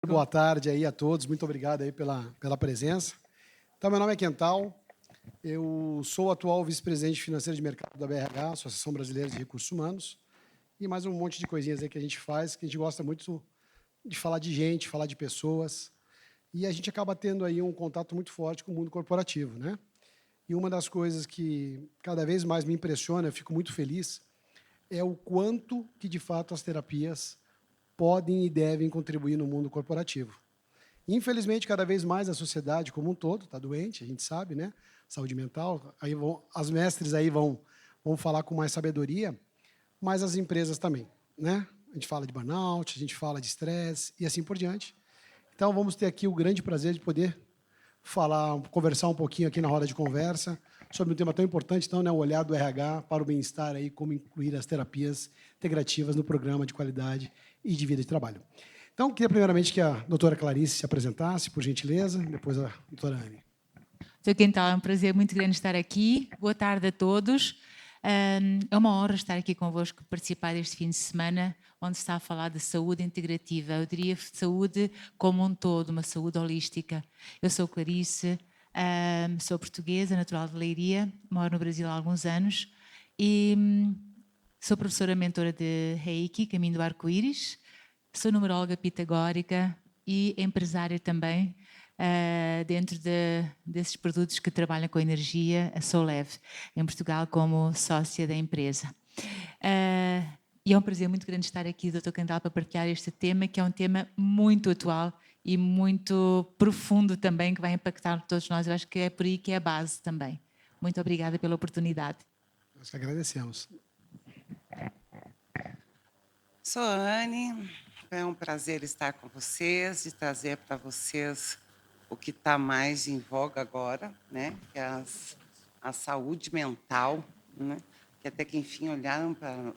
Boa tarde aí a todos, muito obrigado aí pela presença. Então, meu nome é Quental, eu sou o atual vice-presidente financeiro de mercado da BRH, Associação Brasileira de Recursos Humanos, e mais um monte de coisinhas aí que a gente faz, que a gente gosta muito de falar de gente, falar de pessoas, e a gente acaba tendo aí um contato muito forte com o mundo corporativo, né? E uma das coisas que cada vez mais me impressiona, eu fico muito feliz, é o quanto que, de fato, as terapias podem e devem contribuir no mundo corporativo. Infelizmente, cada vez mais a sociedade como um todo está doente, a gente sabe, né? Saúde mental, aí as mestres aí vão falar com mais sabedoria, mas as empresas também, né? A gente fala de burnout, a gente fala de estresse e assim por diante. Então, vamos ter aqui o grande prazer de poder conversar um pouquinho aqui na roda de conversa sobre um tema tão importante, então, né, o olhar do RH para o bem-estar aí, como incluir as terapias integrativas no programa de qualidade e de vida de trabalho. Então, queria primeiramente que a doutora Clarice se apresentasse, por gentileza, depois a doutora Anne. Sr. Quental, é um prazer muito grande estar aqui. Boa tarde a todos. É uma honra estar aqui convosco, participar deste fim de semana, onde se está a falar de saúde integrativa. Eu diria saúde como um todo, uma saúde holística. Eu sou Clarice, sou portuguesa, natural de Leiria, moro no Brasil há alguns anos e sou professora mentora de Reiki, Caminho do Arco-Íris, sou numeróloga pitagórica e empresária também, dentro desses produtos que trabalham com energia, a Solev, em Portugal, como sócia da empresa. E é um prazer muito grande estar aqui, Dr. Quental, para partilhar este tema, que é um tema muito atual e muito profundo também, que vai impactar todos nós. Eu acho que é por aí que é a base também. Muito obrigada pela oportunidade. Nós que agradecemos. Sou Anne, é um prazer estar com vocês, de trazer para vocês o que está mais em voga agora, né? Que é a saúde mental, né? Que até que enfim olharam para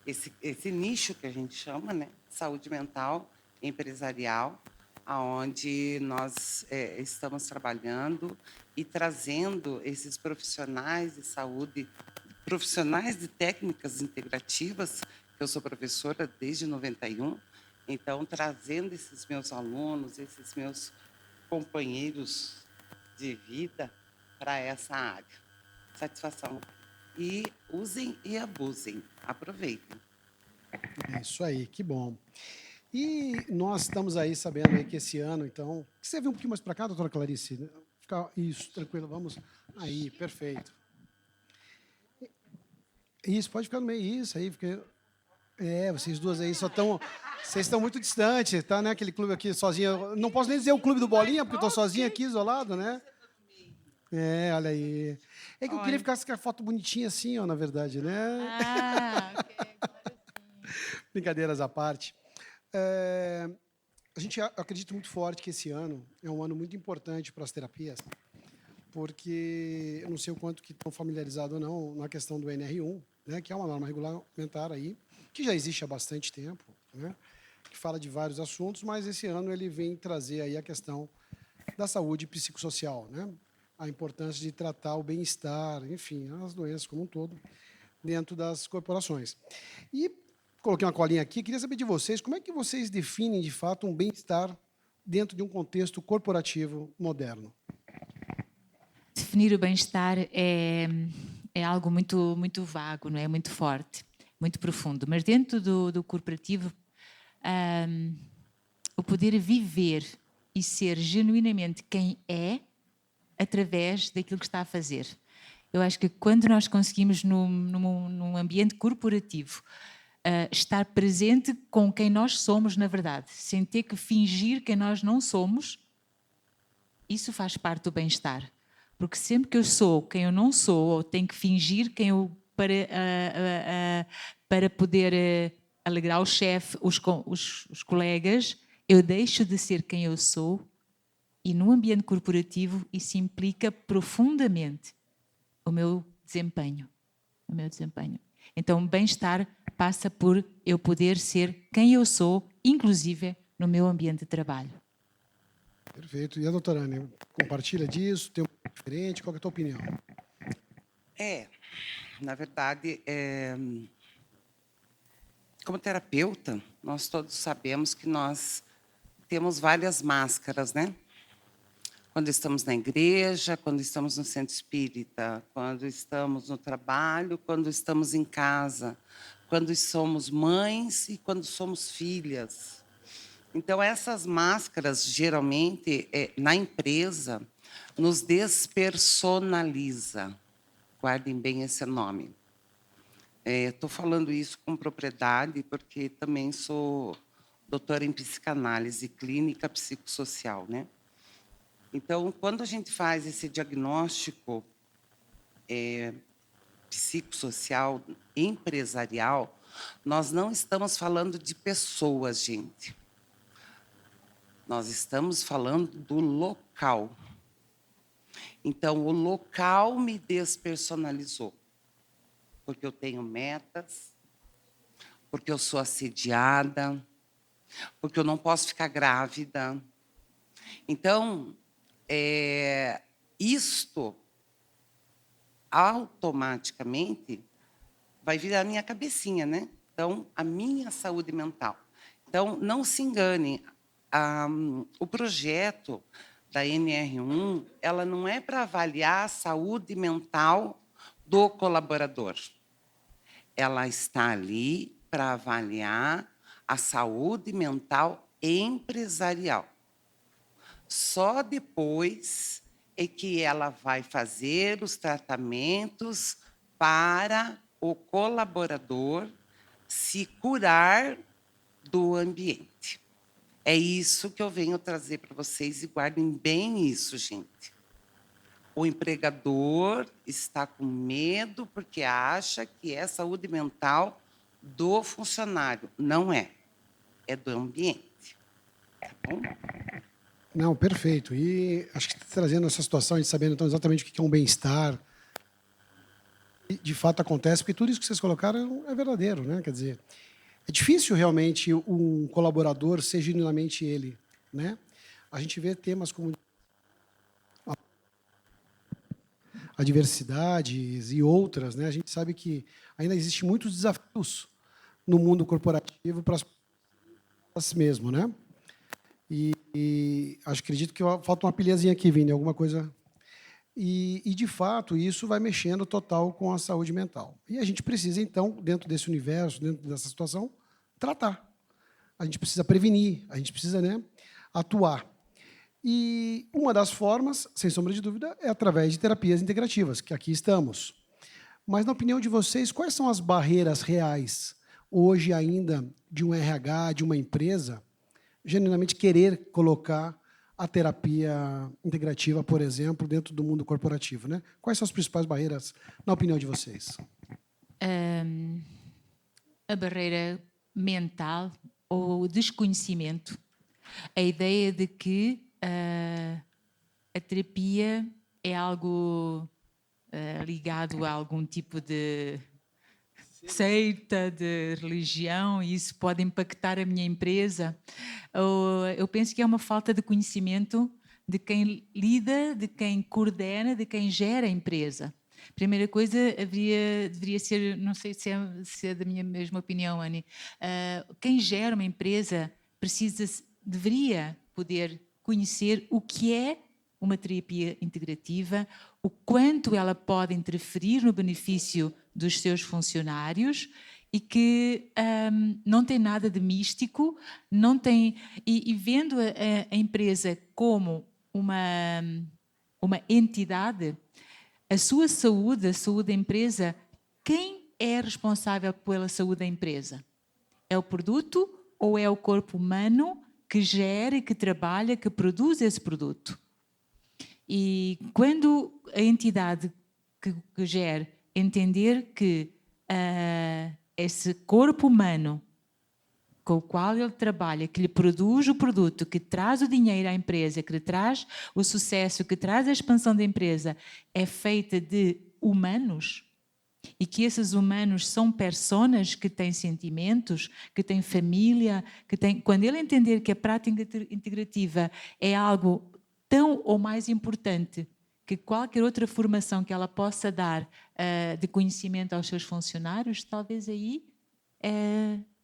esse nicho que a gente chama, né? Saúde mental empresarial, aonde nós estamos trabalhando e trazendo esses profissionais de saúde, profissionais de técnicas integrativas. Eu sou professora desde 91, então trazendo esses meus alunos, esses meus companheiros de vida para essa área. Satisfação. E usem e abusem. Aproveitem. É isso aí, que bom. E nós estamos aí sabendo aí que esse ano, então... Você veio um pouquinho mais para cá, doutora Clarice? Isso, tranquilo, vamos. Aí, perfeito. Isso, pode ficar no meio, isso aí, porque... vocês duas aí só estão... Vocês estão muito distantes, tá, né? Aquele clube aqui sozinho. Não posso nem dizer o clube do Bolinha, porque estou sozinho aqui, isolado, né? Olha aí. É que eu queria ficar com a foto bonitinha assim, ó, na verdade, né? Ok. Brincadeiras à parte. A gente acredita muito forte que esse ano é um ano muito importante para as terapias, porque eu não sei o quanto que estão familiarizados ou não na questão do NR1, né, que é uma norma regulamentar aí, que já existe há bastante tempo, né, que fala de vários assuntos, mas esse ano ele vem trazer aí a questão da saúde psicossocial, né, a importância de tratar o bem-estar, enfim, as doenças como um todo, dentro das corporações. E coloquei uma colinha aqui, queria saber de vocês, como é que vocês definem, de fato, um bem-estar dentro de um contexto corporativo moderno? Definir o bem-estar é algo muito vago, não é? Muito forte, muito profundo. Mas dentro do corporativo, o poder viver e ser genuinamente quem é através daquilo que está a fazer. Eu acho que quando nós conseguimos, num ambiente corporativo, estar presente com quem nós somos, na verdade, sem ter que fingir quem nós não somos, isso faz parte do bem-estar. Porque sempre que eu sou quem eu não sou, ou tenho que fingir quem eu para poder alegrar o chefe, os colegas, eu deixo de ser quem eu sou, e no ambiente corporativo isso implica profundamente o meu desempenho. Então, bem-estar passa por eu poder ser quem eu sou, inclusive no meu ambiente de trabalho. Perfeito. E a doutora Anne, compartilha disso? Tem um diferente? Qual é a tua opinião? Na verdade, como terapeuta, nós todos sabemos que nós temos várias máscaras, né? Quando estamos na igreja, quando estamos no centro espírita, quando estamos no trabalho, quando estamos em casa, quando somos mães e quando somos filhas. Então, essas máscaras, geralmente, na empresa, nos despersonaliza. Guardem bem esse nome. Estou falando isso com propriedade, porque também sou doutora em psicanálise clínica psicossocial, né? Então, quando a gente faz esse diagnóstico psicossocial empresarial, nós não estamos falando de pessoas, gente. Nós estamos falando do local. Então, o local me despersonalizou. Porque eu tenho metas, porque eu sou assediada, porque eu não posso ficar grávida. Então, isto automaticamente vai virar a minha cabecinha, né? Então, a minha saúde mental. Então, não se engane, o projeto da NR1, ela não é para avaliar a saúde mental do colaborador. Ela está ali para avaliar a saúde mental empresarial. Só depois é que ela vai fazer os tratamentos para o colaborador se curar do ambiente. É isso que eu venho trazer para vocês e guardem bem isso, gente. O empregador está com medo porque acha que é saúde mental do funcionário. Não é. É do ambiente. Tá bom? Não, perfeito. E acho que trazendo essa situação, a gente sabendo então exatamente o que é um bem-estar, de fato acontece, porque tudo isso que vocês colocaram é verdadeiro, né? Quer dizer, é difícil realmente um colaborador ser genuinamente ele, né? A gente vê temas como a diversidade e outras, né? A gente sabe que ainda existem muitos desafios no mundo corporativo para si mesmo, né? E acredito que falta uma pilhazinha aqui, Vini, alguma coisa. E, de fato, isso vai mexendo total com a saúde mental. E a gente precisa, então, dentro desse universo, dentro dessa situação, tratar. A gente precisa prevenir, a gente precisa, né, atuar. E uma das formas, sem sombra de dúvida, é através de terapias integrativas, que aqui estamos. Mas, na opinião de vocês, quais são as barreiras reais, hoje ainda, de um RH, de uma empresa, genuinamente querer colocar a terapia integrativa, por exemplo, dentro do mundo corporativo, né? Quais são as principais barreiras, na opinião de vocês? A barreira mental ou o desconhecimento. A ideia de que a terapia é algo ligado a algum tipo de seita, de religião, e isso pode impactar a minha empresa. Eu penso que é uma falta de conhecimento de quem lida, de quem coordena, de quem gera a empresa. Primeira coisa, deveria ser, não sei se é da minha mesma opinião, Anny, quem gera uma empresa deveria poder conhecer o que é uma terapia integrativa, o quanto ela pode interferir no benefício dos seus funcionários e que não tem nada de místico, não tem, e vendo a empresa como uma entidade, a sua saúde, a saúde da empresa, quem é responsável pela saúde da empresa? É o produto ou é o corpo humano que gera, que trabalha, que produz esse produto? E quando a entidade que gera entender que esse corpo humano com o qual ele trabalha, que lhe produz o produto, que traz o dinheiro à empresa, que lhe traz o sucesso, que traz a expansão da empresa, é feita de humanos, e que esses humanos são personas que têm sentimentos, que têm família, que têm... Quando ele entender que a prática integrativa é algo tão ou mais importante que qualquer outra formação que ela possa dar de conhecimento aos seus funcionários, talvez aí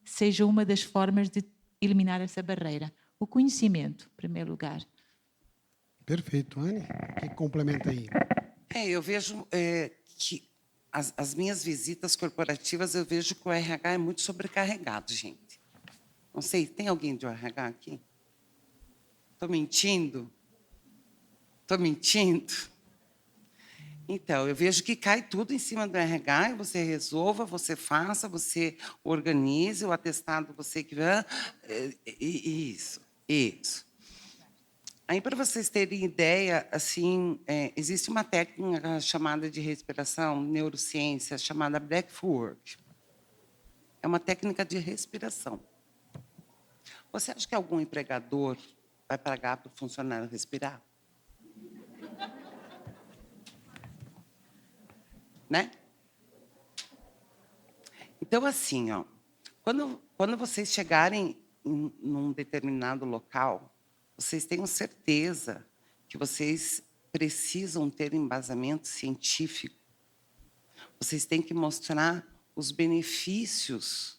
seja uma das formas de eliminar essa barreira. O conhecimento, em primeiro lugar. Perfeito. Anne, o que complementa aí? Eu vejo que as minhas visitas corporativas, eu vejo que o RH é muito sobrecarregado, gente. Não sei, tem alguém de RH aqui? Estou mentindo? Estou mentindo? Então, eu vejo que cai tudo em cima do RH, e você resolva, você faça, você organize, o atestado você que... Isso, isso. Aí, para vocês terem ideia, assim, existe uma técnica chamada de respiração, neurociência, chamada Breathwork. É uma técnica de respiração. Você acha que algum empregador vai pagar para o funcionário respirar? Né? Então, assim, ó, quando vocês chegarem num determinado local, vocês tenham certeza que vocês precisam ter embasamento científico. Vocês têm que mostrar os benefícios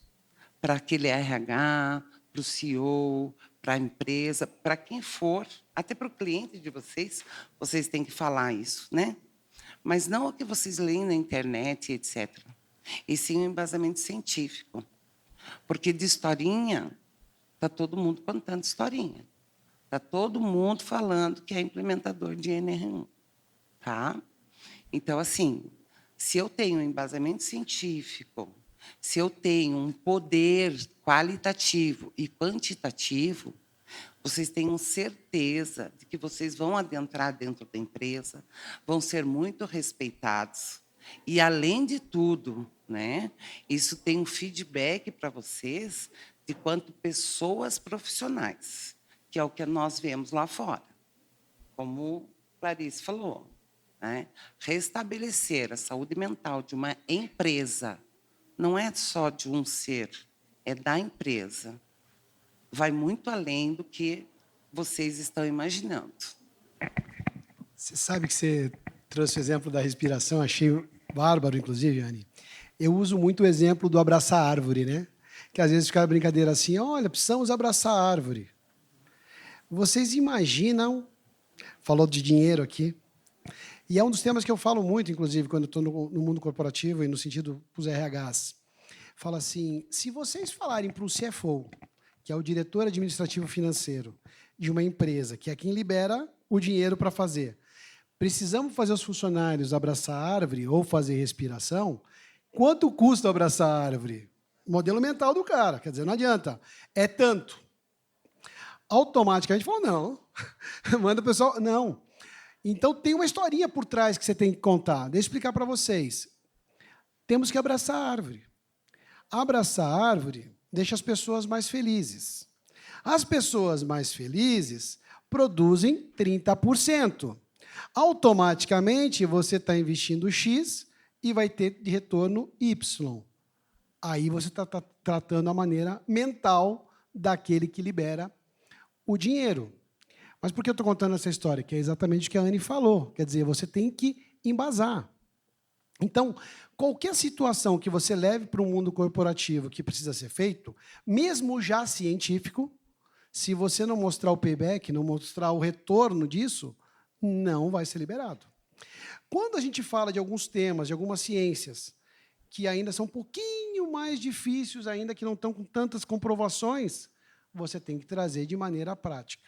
para aquele RH, para o CEO, para a empresa, para quem for, até para o cliente de vocês, vocês têm que falar isso, né? Mas não o que vocês leem na internet, etc. E sim o embasamento científico. Porque de historinha, está todo mundo contando historinha. Está todo mundo falando que é implementador de NR1. Tá? Então, assim, se eu tenho um embasamento científico, se eu tenho um poder qualitativo e quantitativo, vocês tenham certeza de que vocês vão adentrar dentro da empresa, vão ser muito respeitados. E, além de tudo, né, isso tem um feedback para vocês de quanto pessoas profissionais, que é o que nós vemos lá fora. Como Clarice falou, né? Restabelecer a saúde mental de uma empresa não é só de um ser, é da empresa. Vai muito além do que vocês estão imaginando. Você sabe que você trouxe o exemplo da respiração, achei bárbaro, inclusive, Anne. Eu uso muito o exemplo do abraçar árvore, né? Que às vezes fica a brincadeira assim, olha, precisamos abraçar a árvore. Vocês imaginam, falou de dinheiro aqui, e é um dos temas que eu falo muito, inclusive, quando estou no mundo corporativo e no sentido dos RHs. Fala assim, se vocês falarem para o CFO, que é o diretor administrativo financeiro de uma empresa, que é quem libera o dinheiro para fazer, precisamos fazer os funcionários abraçar a árvore ou fazer respiração, quanto custa abraçar a árvore? Modelo mental do cara, quer dizer, não adianta. É tanto. Automaticamente falou, não. Manda o pessoal, não. Então, tem uma historinha por trás que você tem que contar. Deixa eu explicar para vocês. Temos que abraçar a árvore. Abraçar a árvore deixa as pessoas mais felizes. As pessoas mais felizes produzem 30%. Automaticamente, você está investindo X e vai ter de retorno Y. Aí você está tratando a maneira mental daquele que libera o dinheiro. Mas por que eu estou contando essa história? Que é exatamente o que a Anne falou. Quer dizer, você tem que embasar. Então, qualquer situação que você leve para o mundo corporativo que precisa ser feito, mesmo já científico, se você não mostrar o payback, não mostrar o retorno disso, não vai ser liberado. Quando a gente fala de alguns temas, de algumas ciências, que ainda são um pouquinho mais difíceis, ainda que não estão com tantas comprovações, você tem que trazer de maneira prática.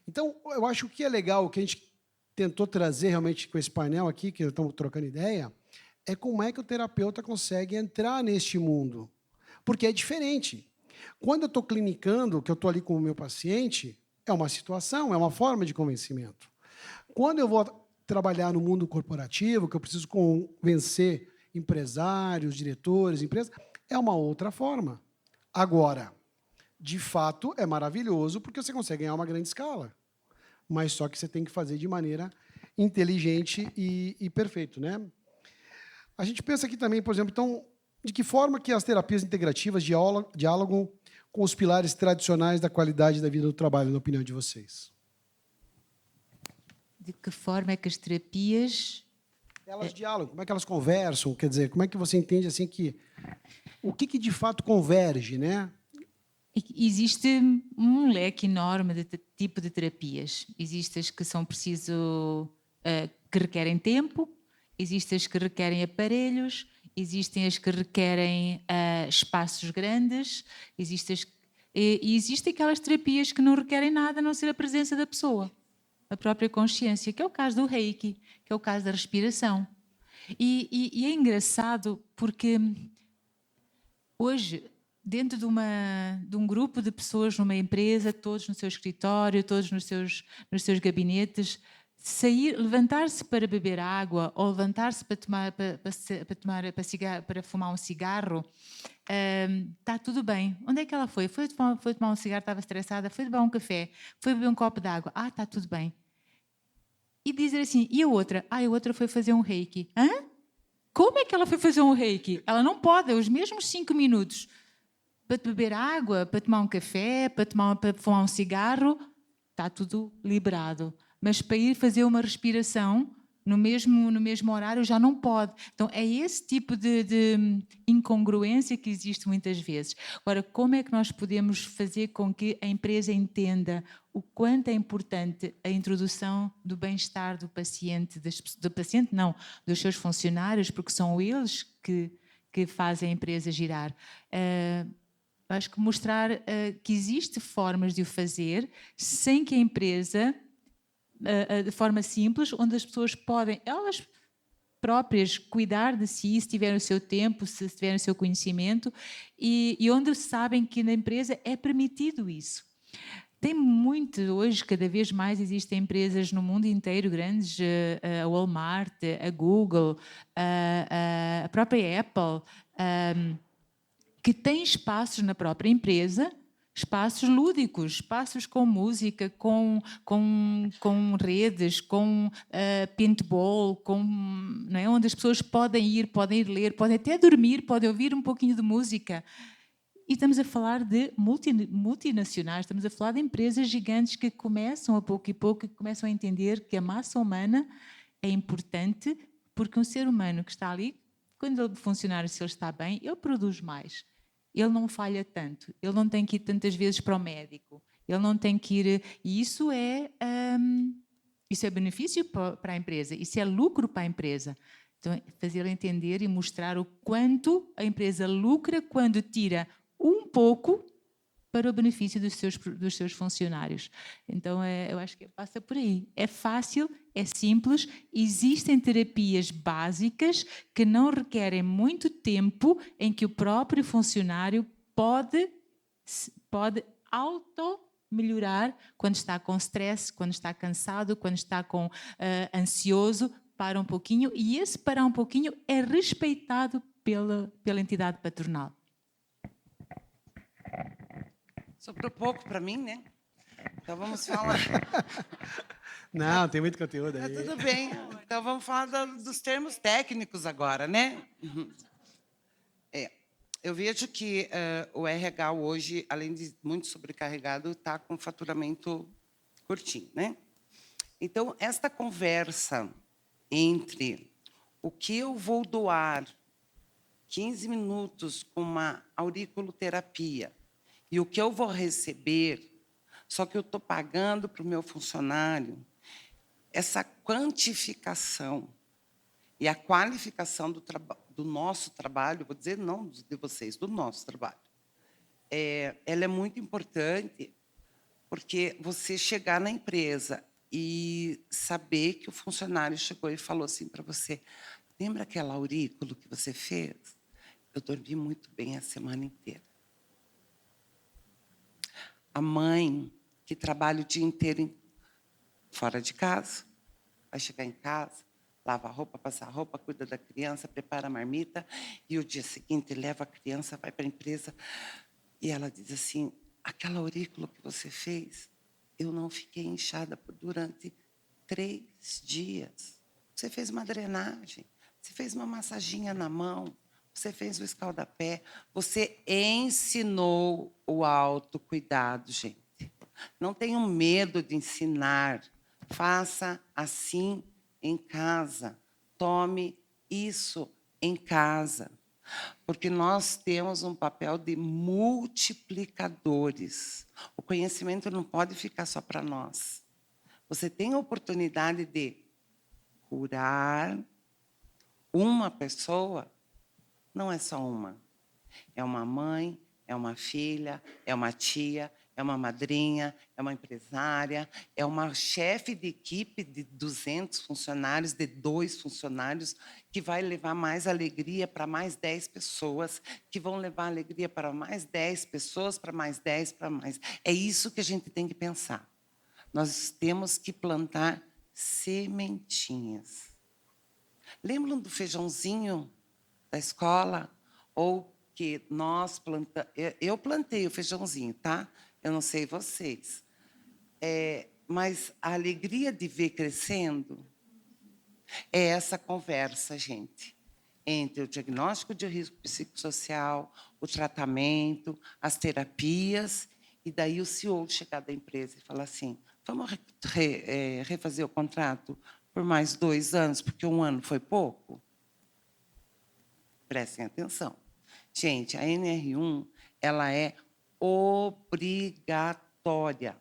Então, eu acho que é legal, o que a gente tentou trazer realmente com esse painel aqui, que estamos trocando ideia, é como é que o terapeuta consegue entrar neste mundo. Porque é diferente. Quando eu estou clinicando, que eu estou ali com o meu paciente, é uma situação, é uma forma de convencimento. Quando eu vou trabalhar no mundo corporativo, que eu preciso convencer empresários, diretores, empresas, é uma outra forma. Agora, de fato, é maravilhoso porque você consegue ganhar uma grande escala. Mas só que você tem que fazer de maneira inteligente e perfeito, né? A gente pensa aqui também, por exemplo, então, de que forma que as terapias integrativas dialogam com os pilares tradicionais da qualidade da vida do trabalho, na opinião de vocês? De que forma é que as terapias... Elas dialogam, como é que elas conversam? Quer dizer, como é que você entende assim que... O que de fato converge, né? Existe um leque enorme de tipo de terapias. Existem as que são preciso, que requerem tempo, existem as que requerem aparelhos, existem as que requerem espaços grandes, e existem aquelas terapias que não requerem nada a não ser a presença da pessoa, a própria consciência, que é o caso do Reiki, que é o caso da respiração. E é engraçado porque hoje, dentro de um grupo de pessoas numa empresa, todos no seu escritório, todos nos seus gabinetes, levantar-se para beber água ou levantar-se para fumar um cigarro, está tudo bem. Onde é que ela foi? Foi tomar um cigarro, estava estressada, foi beber um café, foi beber um copo de água, está tudo bem. E dizer assim, e a outra? A outra foi fazer um reiki. Hã? Como é que ela foi fazer um reiki? Ela não pode, os mesmos 5 minutos para beber água, para tomar um café, para fumar um cigarro, está tudo liberado. Mas para ir fazer uma respiração no mesmo horário já não pode. Então é esse tipo de incongruência que existe muitas vezes. Agora, como é que nós podemos fazer com que a empresa entenda o quanto é importante a introdução do bem-estar do paciente, dos seus funcionários, porque são eles que fazem a empresa girar. Acho que mostrar que existem formas de o fazer sem que a empresa, de forma simples, onde as pessoas podem, elas próprias, cuidar de si, se tiverem o seu tempo, se tiverem o seu conhecimento, e onde sabem que na empresa é permitido isso. Tem muito, hoje, cada vez mais existem empresas no mundo inteiro, grandes, a Walmart, a Google, a própria Apple, que têm espaços na própria empresa, espaços lúdicos, espaços com música, com redes, com paintball, não é? Onde as pessoas podem ir ler, podem até dormir, podem ouvir um pouquinho de música. E estamos a falar de multinacionais, estamos a falar de empresas gigantes que começam a pouco e pouco, que começam a entender que a massa humana é importante, porque um ser humano que está ali, quando ele funcionário, se ele está bem, ele produz mais. Ele não falha tanto, ele não tem que ir tantas vezes para o médico, ele não tem que ir... E isso é benefício para a empresa, isso é lucro para a empresa. Então, fazer entender e mostrar o quanto a empresa lucra quando tira um pouco para o benefício dos seus funcionários. Então, eu acho que passa por aí. É fácil, é simples, existem terapias básicas que não requerem muito tempo, em que o próprio funcionário pode auto-melhorar quando está com stress, quando está cansado, quando está ansioso, para um pouquinho, e esse parar um pouquinho é respeitado pela entidade patronal. Sobrou pouco para mim, né? Então vamos falar. Não, tem muito conteúdo aí. Tudo bem. Então vamos falar dos termos técnicos agora, né? Eu vejo que o RH hoje, além de muito sobrecarregado, está com faturamento curtinho, né? Então, esta conversa entre o que eu vou doar 15 minutos com uma auriculoterapia e o que eu vou receber, só que eu estou pagando para o meu funcionário, essa quantificação e a qualificação do nosso trabalho, vou dizer não de vocês, do nosso trabalho, ela é muito importante, porque você chegar na empresa e saber que o funcionário chegou e falou assim para você, lembra aquela aurículo que você fez? Eu dormi muito bem a semana inteira. A mãe que trabalha o dia inteiro fora de casa, vai chegar em casa, lava a roupa, passa a roupa, cuida da criança, prepara a marmita, e o dia seguinte leva a criança, vai para a empresa, e ela diz assim, aquela aurícula que você fez, eu não fiquei inchada durante 3 dias. Você fez uma drenagem, você fez uma massaginha na mão, você fez o escaldapé, você ensinou o autocuidado, gente. Não tenham medo de ensinar. Faça assim em casa. Tome isso em casa. Porque nós temos um papel de multiplicadores. O conhecimento não pode ficar só para nós. Você tem a oportunidade de curar uma pessoa, não é só uma. É uma mãe, é uma filha, é uma tia, é uma madrinha, é uma empresária, é uma chefe de equipe de 200 funcionários, de 2 funcionários, que vai levar mais alegria para mais 10 pessoas, que vão levar alegria para mais 10 pessoas, para mais 10, para mais. É isso que a gente tem que pensar. Nós temos que plantar sementinhas. Lembram do feijãozinho da escola? Ou que nós plantamos... Eu plantei o feijãozinho, tá? Eu não sei vocês. Mas a alegria de ver crescendo é essa conversa, gente, entre o diagnóstico de risco psicossocial, o tratamento, as terapias, e daí o CEO chegar da empresa e falar assim, vamos refazer o contrato por mais 2 anos, porque 1 ano foi pouco? Prestem atenção. Gente, a NR1 ela é obrigatória.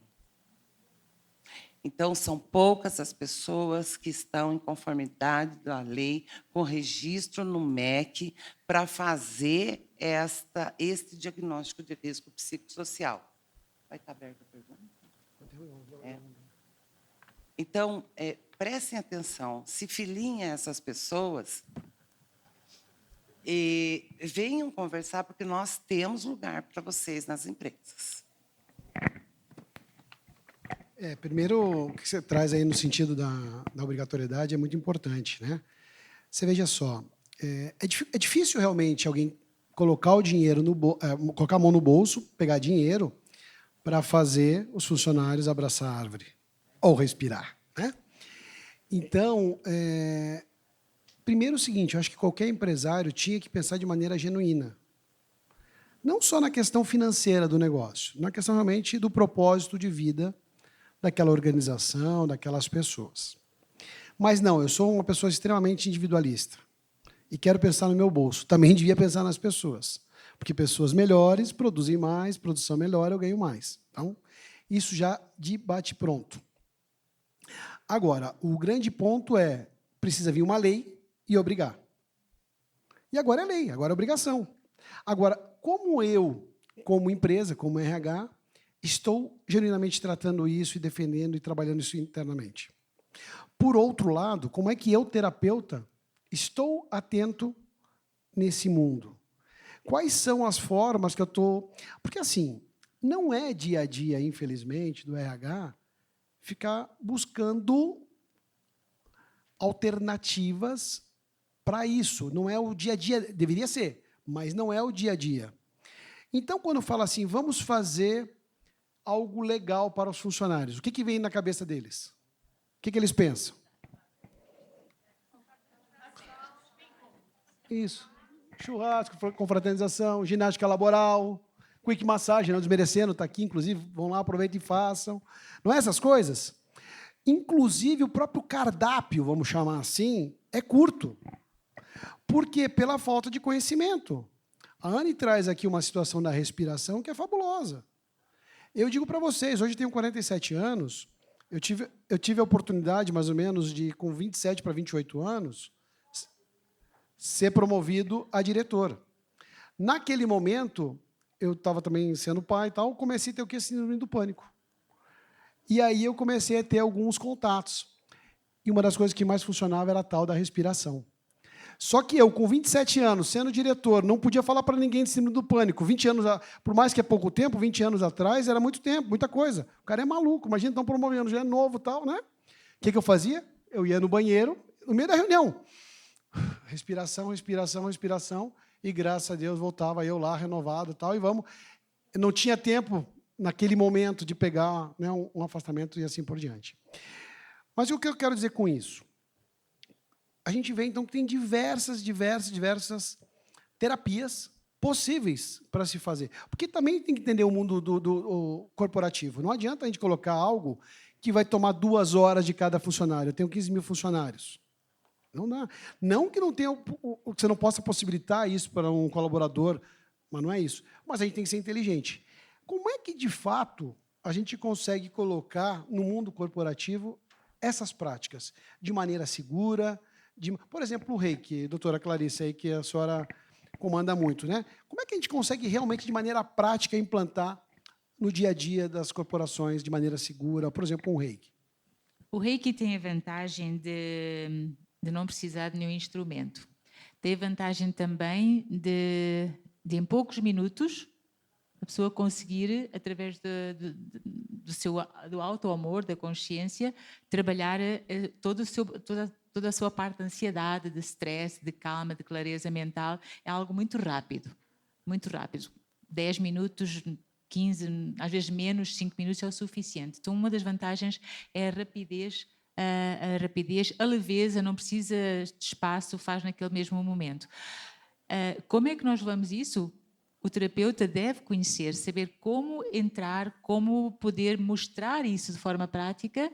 Então, são poucas as pessoas que estão em conformidade da lei, com registro no MEC, para fazer este diagnóstico de risco psicossocial. Vai estar aberta a pergunta? Então, prestem atenção. Se filiem essas pessoas... E venham conversar, porque nós temos lugar para vocês nas empresas. Primeiro, o que você traz aí no sentido da obrigatoriedade é muito importante, né? Você veja só, é difícil realmente alguém colocar o dinheiro colocar a mão no bolso, pegar dinheiro para fazer os funcionários abraçar a árvore ou respirar, né? Então, primeiro o seguinte, eu acho que qualquer empresário tinha que pensar de maneira genuína. Não só na questão financeira do negócio, na questão realmente do propósito de vida daquela organização, daquelas pessoas. Mas não, eu sou uma pessoa extremamente individualista e quero pensar no meu bolso. Também devia pensar nas pessoas, porque pessoas melhores produzem mais, produção melhor, eu ganho mais. Então, isso já de bate-pronto. Agora, o grande ponto precisa vir uma lei e obrigar. E agora é lei, agora é obrigação. Agora, como eu, como empresa, como RH, estou genuinamente tratando isso e defendendo e trabalhando isso internamente? Por outro lado, como é que eu, terapeuta, estou atento nesse mundo? Quais são as formas que eu estou... Porque, assim, não é dia a dia, infelizmente, do RH, ficar buscando alternativas para isso. Não é o dia a dia, deveria ser, mas não é o dia a dia. Então, quando fala assim, vamos fazer algo legal para os funcionários, o que vem na cabeça deles? O que eles pensam? Isso. Churrasco, confraternização, ginástica laboral, quick massagem, não desmerecendo, está aqui, inclusive, vão lá, aproveitem e façam. Não é essas coisas? Inclusive, o próprio cardápio, vamos chamar assim, é curto. Por quê? Pela falta de conhecimento. A Anne traz aqui uma situação da respiração que é fabulosa. Eu digo para vocês, hoje eu tenho 47 anos, eu tive a oportunidade, mais ou menos, de, com 27 para 28 anos, ser promovido a diretor. Naquele momento, eu estava também sendo pai e tal, comecei a ter o que? Síndrome do pânico. E aí eu comecei a ter alguns contatos. E uma das coisas que mais funcionava era a tal da respiração. Só que eu, com 27 anos, sendo diretor, não podia falar para ninguém de síndrome do pânico. 20 anos, por mais que é pouco tempo, 20 anos atrás, era muito tempo, muita coisa. O cara é maluco, imagina, estão promovendo, já é novo e tal, né? O que eu fazia? Eu ia no banheiro, no meio da reunião. Respiração, respiração, respiração, e graças a Deus voltava eu lá, renovado e tal, e vamos. Eu não tinha tempo, naquele momento, de pegar, né, um afastamento e assim por diante. Mas o que eu quero dizer com isso? A gente vê, então, que tem diversas terapias possíveis para se fazer. Porque também tem que entender o mundo do corporativo. Não adianta a gente colocar algo que vai tomar 2 horas de cada funcionário. Eu tenho 15 mil funcionários. Não dá. Não que não tenha, que você não possa possibilitar isso para um colaborador, mas não é isso. Mas a gente tem que ser inteligente. Como é que, de fato, a gente consegue colocar no mundo corporativo essas práticas de maneira segura? Por exemplo, o Reiki, doutora Clarice, aí que a senhora comanda muito, né? Como é que a gente consegue realmente, de maneira prática, implantar no dia a dia das corporações de maneira segura, por exemplo, um Reiki? O Reiki tem a vantagem de não precisar de nenhum instrumento. Tem a vantagem também de em poucos minutos, a pessoa conseguir, através do auto-amor, da consciência, trabalhar toda a sua parte de ansiedade, de stress, de calma, de clareza mental. É algo muito rápido, muito rápido. 10 minutos, 15, às vezes menos, 5 minutos é o suficiente. Então, uma das vantagens é a rapidez, a leveza, não precisa de espaço, faz naquele mesmo momento. Como é que nós levamos isso? O terapeuta deve conhecer, saber como entrar, como poder mostrar isso de forma prática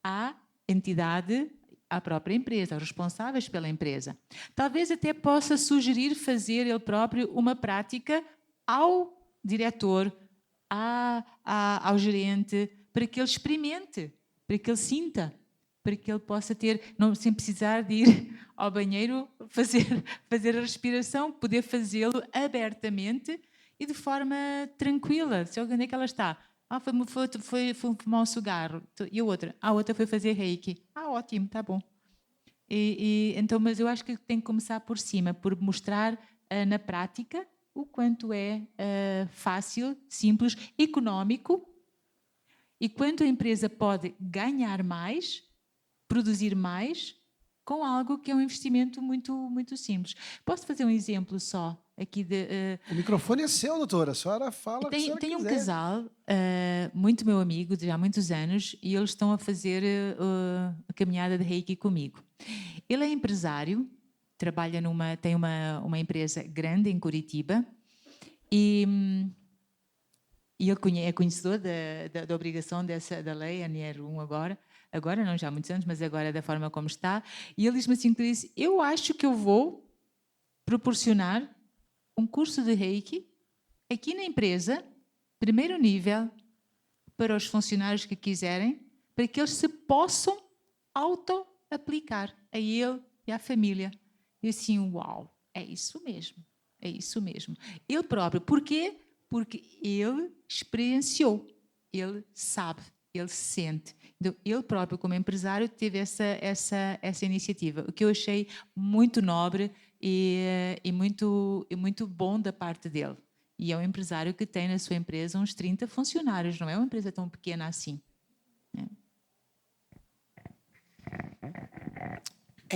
à entidade, à própria empresa, aos responsáveis pela empresa. Talvez até possa sugerir fazer ele próprio uma prática ao diretor, ao gerente, para que ele experimente, para que ele sinta, para que ele possa ter, não sem precisar de ir ao banheiro fazer a respiração, poder fazê-lo abertamente e de forma tranquila. Se onde é que ela está? Foi fumar um cigarro. E a outra foi fazer reiki. Ótimo, tá bom. Então, mas eu acho que tem que começar por cima, por mostrar na prática o quanto é fácil, simples, económico e quanto a empresa pode ganhar mais, produzir mais, com algo que é um investimento muito, muito simples. Posso fazer um exemplo só aqui de... O microfone é seu, doutora. A senhora fala o que a senhora Tem um quiser. casal, muito meu amigo, de há muitos anos, e eles estão a fazer a caminhada de Reiki comigo. Ele é empresário, tem uma empresa grande em Curitiba, e ele é conhecedor da obrigação da lei, a NR1 agora não, já há muitos anos, mas agora da forma como está, e ele diz-me assim, eu acho que eu vou proporcionar um curso de Reiki aqui na empresa, primeiro nível, para os funcionários que quiserem, para que eles se possam auto-aplicar a ele e à família. E assim, uau, é isso mesmo. Ele próprio, porquê? Porque ele experienciou, ele sabe, ele sente. Então, ele próprio, como empresário, teve essa iniciativa, o que eu achei muito nobre e muito bom da parte dele. E é um empresário que tem na sua empresa uns 30 funcionários, não é uma empresa tão pequena assim.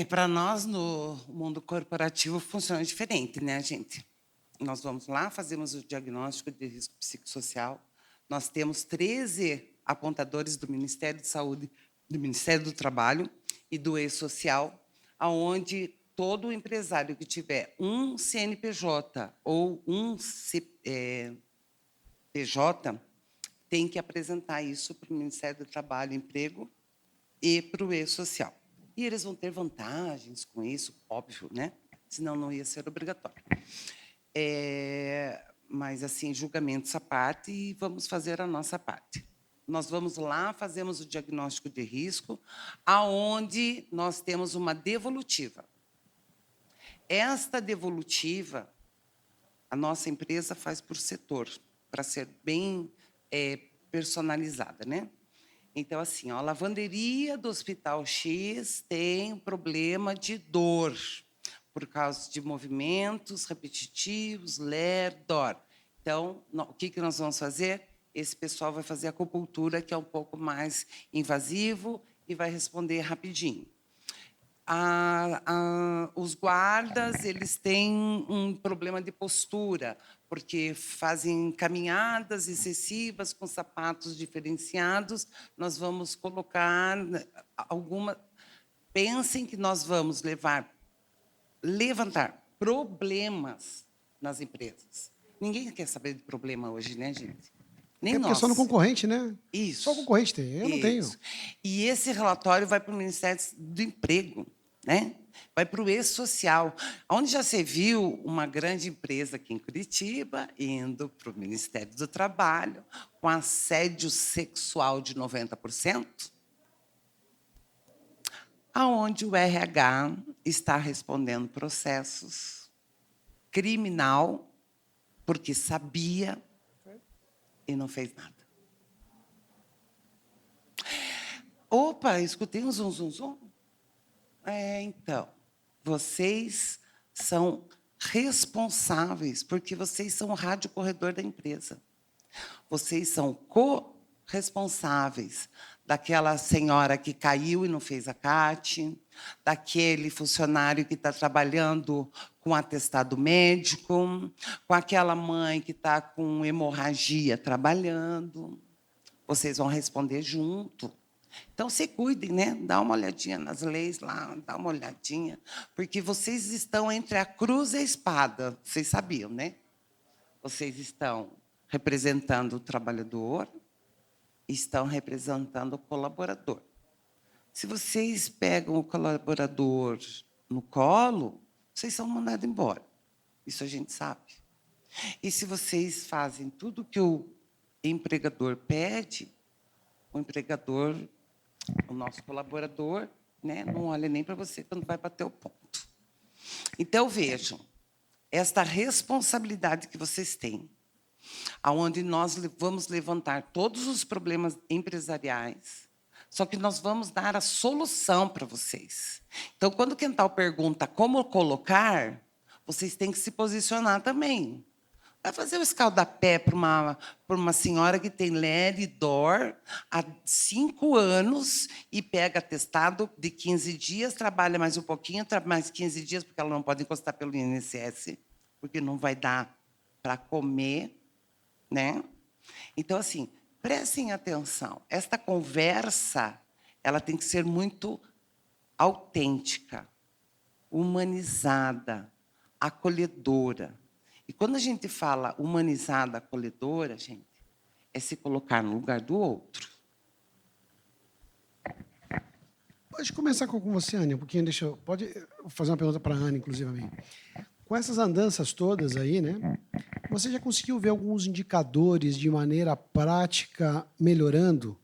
Para nós, no mundo corporativo, funciona diferente, né, gente? Nós vamos lá, fazemos o diagnóstico de risco psicossocial. Nós temos 13 apontadores do Ministério de Saúde, do Ministério do Trabalho e do E-Social, onde todo empresário que tiver um CNPJ ou um PJ tem que apresentar isso para o Ministério do Trabalho e Emprego e para o E-Social. E eles vão ter vantagens com isso, óbvio, né? Senão não ia ser obrigatório. Mas, assim, julgamentos à parte, e vamos fazer a nossa parte. Nós vamos lá, fazemos o diagnóstico de risco, aonde nós temos uma devolutiva. Esta devolutiva, a nossa empresa faz por setor, para ser bem personalizada, né? Então, assim, a lavanderia do Hospital X tem um problema de dor, por causa de movimentos repetitivos, ler, dor. Então, o que nós vamos fazer? Esse pessoal vai fazer acupuntura, que é um pouco mais invasivo e vai responder rapidinho. Os guardas, eles têm um problema de postura, porque fazem caminhadas excessivas com sapatos diferenciados. Nós vamos colocar Pensem que nós vamos levantar problemas nas empresas. Ninguém quer saber de problema hoje, né, gente? Nem nós. Porque é só no concorrente, né? Isso. Só o concorrente tem, eu não tenho. E esse relatório vai para o Ministério do Emprego, né? vai para o E-Social, onde já se viu uma grande empresa aqui em Curitiba indo para o Ministério do Trabalho com assédio sexual de 90%, aonde o RH está respondendo processos criminal porque sabia e não fez nada. Opa, escutei um zum, zum, zum. Então, vocês são responsáveis, porque vocês são o rádio corredor da empresa. Vocês são corresponsáveis daquela senhora que caiu e não fez a CAT, daquele funcionário que está trabalhando com atestado médico, com aquela mãe que está com hemorragia trabalhando. Vocês vão responder junto. Então, se cuidem, né? Dá uma olhadinha nas leis lá, dá uma olhadinha, porque vocês estão entre a cruz e a espada. Vocês sabiam, né? Vocês estão representando o trabalhador, estão representando o colaborador. Se vocês pegam o colaborador no colo, vocês são mandados embora. Isso a gente sabe. E se vocês fazem tudo que o empregador pede, o empregador, o nosso colaborador, né, não olha nem para você quando vai bater o ponto. Então, vejam, esta responsabilidade que vocês têm, aonde nós vamos levantar todos os problemas empresariais, só que nós vamos dar a solução para vocês. Então, quando o Quental pergunta como colocar, vocês têm que se posicionar também. Vai fazer o escaldapé para uma senhora que tem LER e DOR há 5 anos e pega atestado de 15 dias, trabalha mais um pouquinho, trabalha mais 15 dias, porque ela não pode encostar pelo INSS, porque não vai dar para comer, né? Então, assim, prestem atenção. Esta conversa, ela tem que ser muito autêntica, humanizada, acolhedora. E quando a gente fala humanizada, acolhedora, gente, é se colocar no lugar do outro. Pode começar com você, Anny, um pouquinho. Pode fazer uma pergunta para a Anny, inclusive. Com essas andanças todas aí, né? Você já conseguiu ver alguns indicadores de maneira prática melhorando?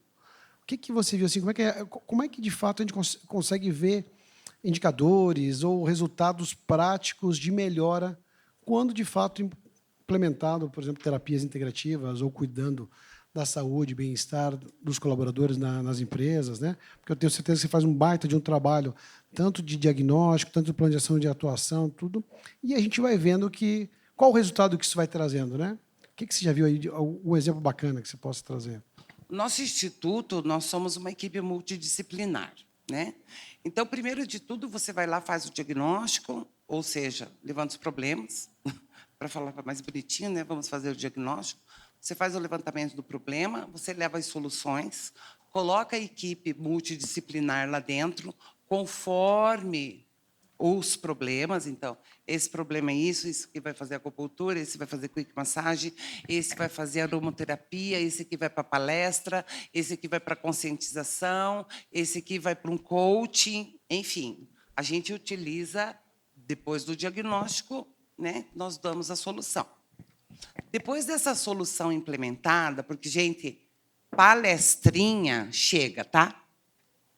O que você viu assim? Como é que de fato a gente consegue ver indicadores ou resultados práticos de melhora quando de fato implementado, por exemplo, terapias integrativas ou cuidando da saúde, bem-estar dos colaboradores nas empresas, né? Porque eu tenho certeza que você faz um baita de um trabalho tanto de diagnóstico, tanto de planejação de atuação, tudo, e a gente vai vendo qual o resultado que isso vai trazendo, né? O que você já viu aí, um exemplo bacana que você possa trazer? Nosso instituto, nós somos uma equipe multidisciplinar, né? Então, primeiro de tudo, você vai lá, faz o diagnóstico, ou seja, levanta os problemas, para falar mais bonitinho, né? Vamos fazer o diagnóstico. Você faz o levantamento do problema, você leva as soluções, coloca a equipe multidisciplinar lá dentro, conforme os problemas. Então, esse problema é isso que vai fazer acupuntura, esse vai fazer quick massagem, esse vai fazer aromaterapia, esse aqui vai para palestra, esse aqui vai para conscientização, esse aqui vai para um coaching, enfim. A gente utiliza, depois do diagnóstico, né, nós damos a solução. Depois dessa solução implementada, porque, gente, palestrinha chega, tá?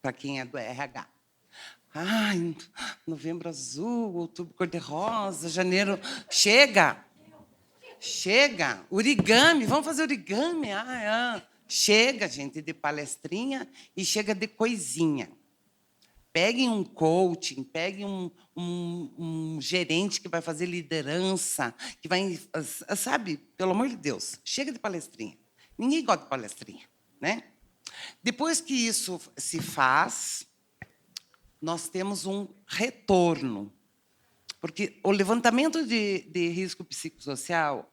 Para quem é do RH. Ai, novembro azul, outubro cor-de-rosa, janeiro... Chega! Chega! Origami, vamos fazer origami? Chega, gente, de palestrinha e chega de coisinha. Peguem um coaching, peguem um gerente que vai fazer liderança, que vai... Sabe, pelo amor de Deus, chega de palestrinha. Ninguém gosta de palestrinha, né? Depois que isso se faz, nós temos um retorno. Porque o levantamento de risco psicossocial,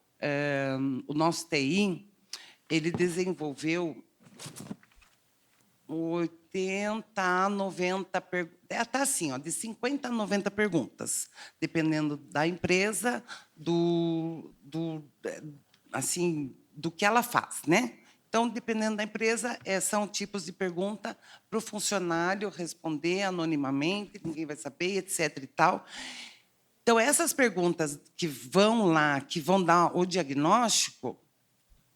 o nosso TI, ele desenvolveu 80 a 90 perguntas. Está assim, ó, de 50 a 90 perguntas, dependendo da empresa, assim, do que ela faz, né? Então, dependendo da empresa, são tipos de pergunta para o funcionário responder anonimamente, ninguém vai saber, etc. e tal. Então, essas perguntas que vão lá, que vão dar o diagnóstico,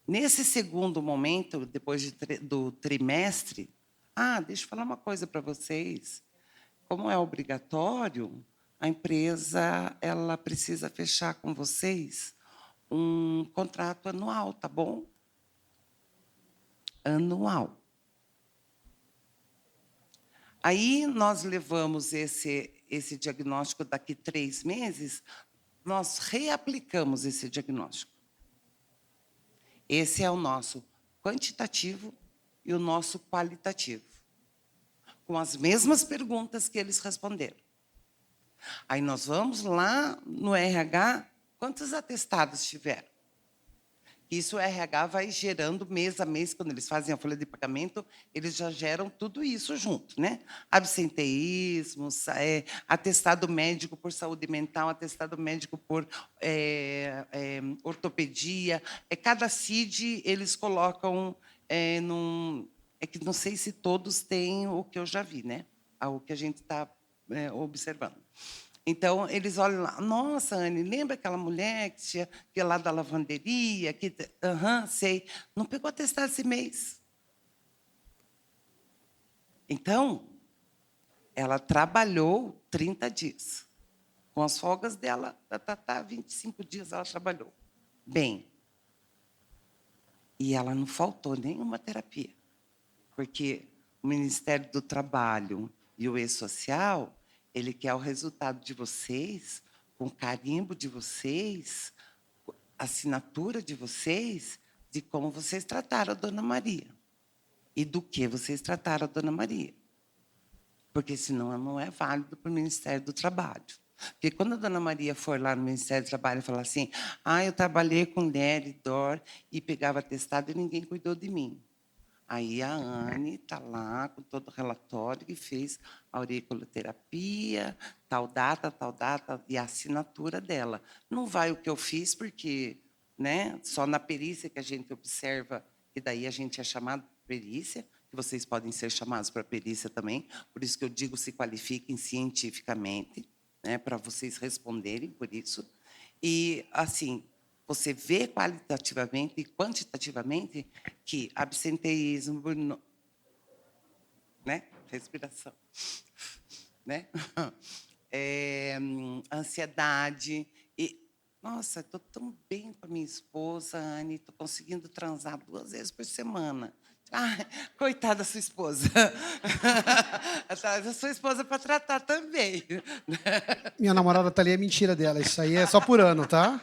nesse segundo momento, depois do trimestre, deixa eu falar uma coisa para vocês. Como é obrigatório, a empresa ela precisa fechar com vocês um contrato anual, tá bom? Anual. Aí nós levamos esse diagnóstico daqui 3 meses, nós reaplicamos esse diagnóstico. Esse é o nosso quantitativo e o nosso qualitativo, com as mesmas perguntas que eles responderam. Aí nós vamos lá no RH, quantos atestados tiveram? Isso o RH vai gerando mês a mês, quando eles fazem a folha de pagamento, eles já geram tudo isso junto, né? Absenteísmos, atestado médico por saúde mental, atestado médico por ortopedia. Cada CID eles colocam num... É que não sei se todos têm o que eu já vi, né? O que a gente está observando. Então, eles olham lá, nossa, Anne, lembra aquela mulher que ia lá da lavanderia? Sei. Não pegou atestado esse mês. Então, ela trabalhou 30 dias. Com as folgas dela, 25 dias ela trabalhou. Bem. E ela não faltou nenhuma terapia. Porque o Ministério do Trabalho e o E-Social... ele quer o resultado de vocês, com carimbo de vocês, assinatura de vocês, de como vocês trataram a Dona Maria. E do que vocês trataram a Dona Maria. Porque, senão, não é válido para o Ministério do Trabalho. Porque, quando a Dona Maria for lá no Ministério do Trabalho e falar assim, eu trabalhei com DER e DOR e pegava atestado e ninguém cuidou de mim. Aí a Anne está lá com todo o relatório que fez a auriculoterapia, tal data, e a assinatura dela. Não vai o que eu fiz, porque, né, só na perícia que a gente observa, e daí a gente é chamado para perícia, que vocês podem ser chamados para perícia também, por isso que eu digo se qualifiquem cientificamente, né, para vocês responderem por isso. E, assim, você vê qualitativamente e quantitativamente que absenteísmo, né? Respiração, né? Ansiedade. E, nossa, estou tão bem com a minha esposa, Anne, estou conseguindo transar 2 vezes por semana. Coitada da sua esposa. Traz a sua esposa para tratar também. Minha namorada tá ali, é mentira dela. Isso aí é só por ano, tá?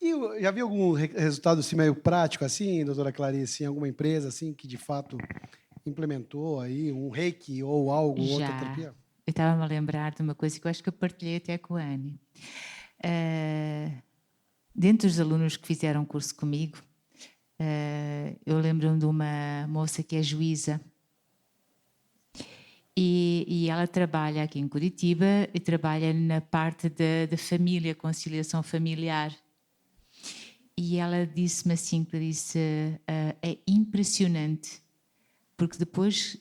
E já viu algum resultado assim, meio prático, assim, doutora Clarice, em alguma empresa assim, que de fato implementou aí um reiki ou algo, outra terapia? Eu estava-me a lembrar de uma coisa que eu acho que eu partilhei até com a Anne. Dentro dos alunos que fizeram curso comigo, eu lembro-me de uma moça que é juíza. E ela trabalha aqui em Curitiba e trabalha na parte da família, conciliação familiar. E ela disse-me assim, Clarice, é impressionante, porque depois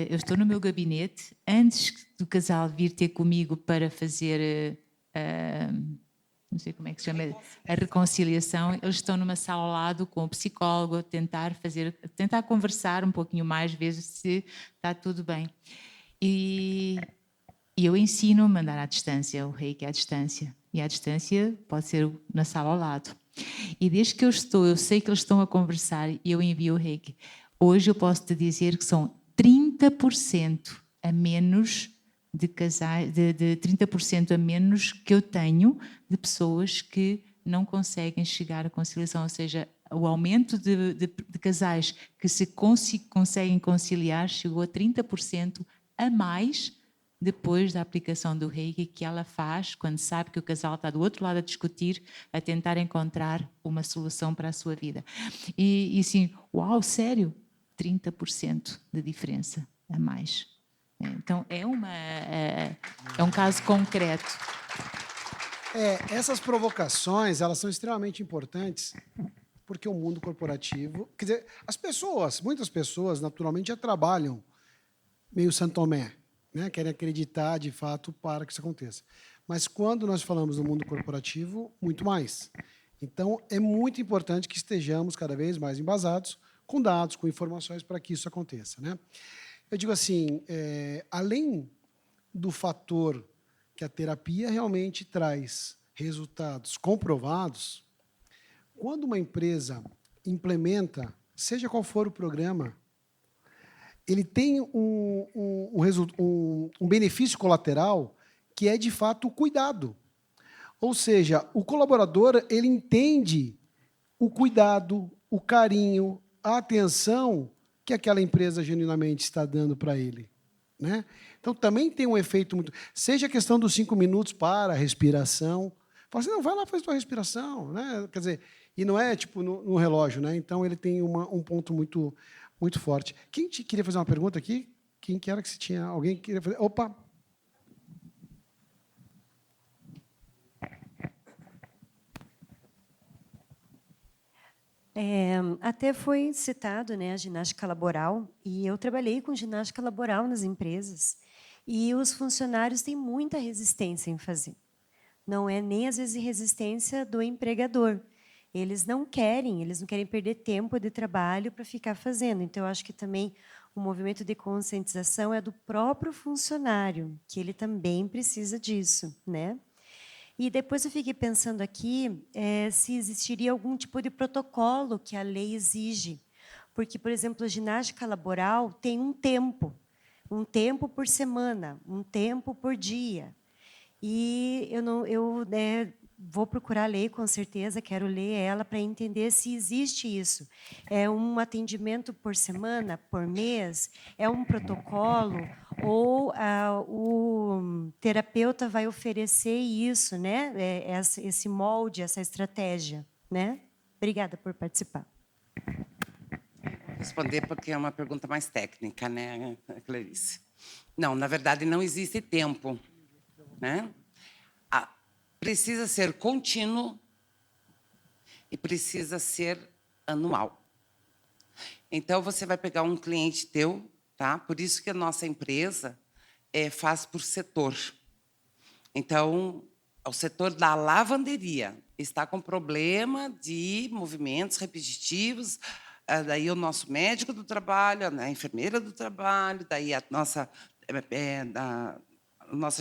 eu estou no meu gabinete, antes do casal vir ter comigo para fazer, não sei como é que se chama, a reconciliação, eles estão numa sala ao lado com o psicólogo, a tentar conversar um pouquinho mais, ver se está tudo bem. E eu ensino a mandar à distância, o reiki à distância. E à distância pode ser na sala ao lado. E desde que eu sei que eles estão a conversar e eu envio o reiki. Hoje eu posso te dizer que são 30% a menos de casais, de 30% a menos que eu tenho de pessoas que não conseguem chegar à conciliação, ou seja, o aumento de casais que se conseguem conciliar chegou a 30% a mais depois da aplicação do reiki que ela faz quando sabe que o casal está do outro lado a discutir, a tentar encontrar uma solução para a sua vida. E assim, uau, sério? 30% de diferença a mais. Então, é um caso concreto. Essas provocações, elas são extremamente importantes, porque o mundo corporativo... Quer dizer, muitas pessoas, naturalmente, já trabalham meio Santo Tomé, né? Querem acreditar, de fato, para que isso aconteça. Mas, quando nós falamos do mundo corporativo, muito mais. Então, é muito importante que estejamos cada vez mais embasados com dados, com informações, para que isso aconteça, né? Eu digo assim, além do fator que a terapia realmente traz resultados comprovados, quando uma empresa implementa, seja qual for o programa, ele tem um benefício colateral que é, de fato, o cuidado. Ou seja, o colaborador ele entende o cuidado, o carinho, a atenção que aquela empresa genuinamente está dando para ele, né? Então, também tem um efeito muito... Seja a questão dos 5 minutos para a respiração. Fala assim, não, vai lá, faz tua respiração, né? Quer dizer, e não é tipo no relógio, né? Então, ele tem um ponto muito, muito forte. Quem queria fazer uma pergunta aqui? Quem que era que se tinha... Alguém que queria fazer... Opa! Até foi citado, né, a ginástica laboral, e eu trabalhei com ginástica laboral nas empresas, e os funcionários têm muita resistência em fazer. Não é nem, às vezes, resistência do empregador. Eles não querem perder tempo de trabalho para ficar fazendo. Então, eu acho que também o movimento de conscientização é do próprio funcionário, que ele também precisa disso, né? E depois eu fiquei pensando aqui se existiria algum tipo de protocolo que a lei exige. Porque, por exemplo, a ginástica laboral tem um tempo por semana, um tempo por dia. E eu vou procurar a lei, com certeza, quero ler ela para entender se existe isso. É um atendimento por semana, por mês? É um protocolo? Ou o terapeuta vai oferecer isso, né? Esse molde, essa estratégia, né? Obrigada por participar. Responder porque é uma pergunta mais técnica, né, Clarice? Não, na verdade, não existe tempo, né? Precisa ser contínuo e precisa ser anual. Então, você vai pegar um cliente teu, tá? Por isso que a nossa empresa faz por setor. Então, o setor da lavanderia está com problema de movimentos repetitivos, daí o nosso médico do trabalho, a enfermeira do trabalho, daí a nossa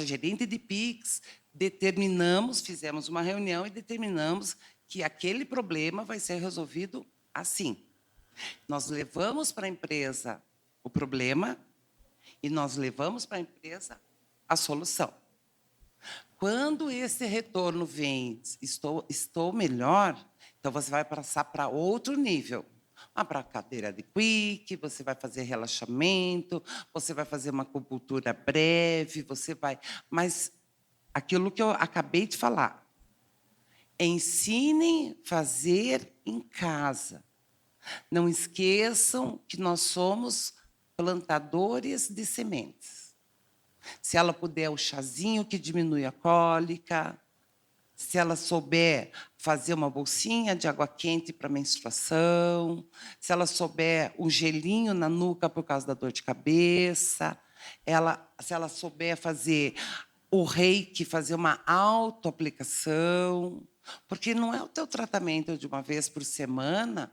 gerente de PIX, fizemos uma reunião e determinamos que aquele problema vai ser resolvido assim. Nós levamos para a empresa o problema e nós levamos para a empresa a solução. Quando esse retorno vem, estou melhor, então você vai passar para outro nível. Para a cadeira de quick, você vai fazer relaxamento, você vai fazer uma acupuntura breve, você vai... Mas aquilo que eu acabei de falar, ensinem a fazer em casa. Não esqueçam que nós somos plantadores de sementes. Se ela puder o chazinho que diminui a cólica, se ela souber fazer uma bolsinha de água quente para menstruação, se ela souber um gelinho na nuca por causa da dor de cabeça, se ela souber fazer o reiki, fazer uma autoaplicação, porque não é o teu tratamento de uma vez por semana,